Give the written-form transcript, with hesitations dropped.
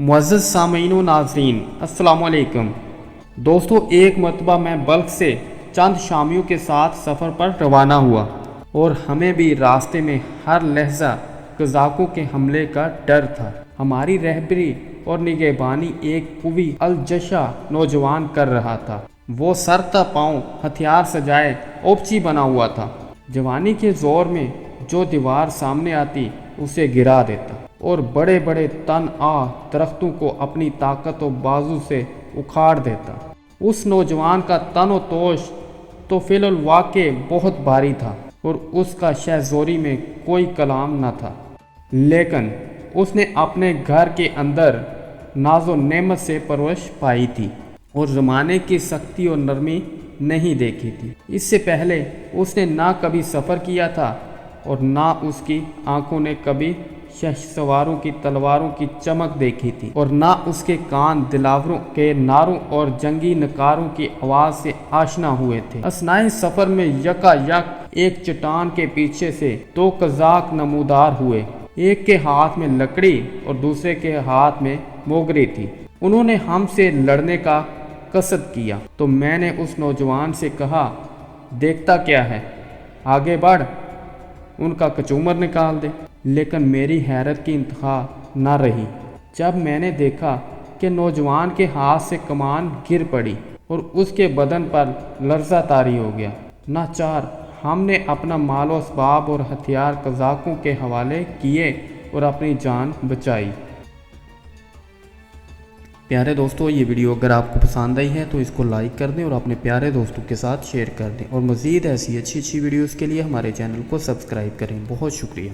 मुअज़्ज़ज़ सामीन व नाज़रीन अस्सलामु अलैकुम। दोस्तों, एक मरतबा मैं बल्ख से चंद शामियों के साथ सफ़र पर रवाना हुआ और हमें भी रास्ते में हर लहजा कज़ाकों के हमले का डर था। हमारी रहबरी और निगहबानी एक कुवी अलजशा नौजवान कर रहा था। वो सरता पाँव हथियार सजाए ओपची बना हुआ था। जवानी के ज़ोर में जो दीवार सामने आती उसे गिरा देता और बड़े बड़े तन दरख्तों को अपनी ताकत और बाजू से उखाड़ देता। उस नौजवान का तन और तोश तो फिलहाल वाक़ई बहुत भारी था और उसका शहज़ोरी में कोई कलाम न था, लेकिन उसने अपने घर के अंदर नाज़ो नेमत से परवरिश पाई थी और ज़माने की सख्ती और नरमी नहीं देखी थी। इससे पहले उसने ना कभी सफ़र किया था और ना उसकी आंखों ने कभी शहसवारों की तलवारों की चमक देखी थी और ना उसके कान दिलावरों के नारों और जंगी नकारों की आवाज़ से आशना हुए थे। असनाए सफ़र में यकायक एक चट्टान के पीछे से दो कज़ाक नमूदार हुए। एक के हाथ में लकड़ी और दूसरे के हाथ में मोगरी थी। उन्होंने हमसे लड़ने का कसद किया तो मैंने उस नौजवान से कहा, देखता क्या है, आगे बढ़, उनका कचूमर निकाल दे। लेकिन मेरी हैरत की इंतहा न रही जब मैंने देखा कि नौजवान के हाथ से कमान गिर पड़ी और उसके बदन पर लर्जा तारी हो गया। नाचार हमने अपना मालो असबाब और हथियार कज़ाकों के हवाले किए और अपनी जान बचाई। प्यारे दोस्तों, ये वीडियो अगर आपको पसंद आई है तो इसको लाइक कर दें और अपने प्यारे दोस्तों के साथ शेयर कर दें और मज़ीद ऐसी अच्छी वीडियोज़ के लिए हमारे चैनल को सब्सक्राइब करें। बहुत शुक्रिया।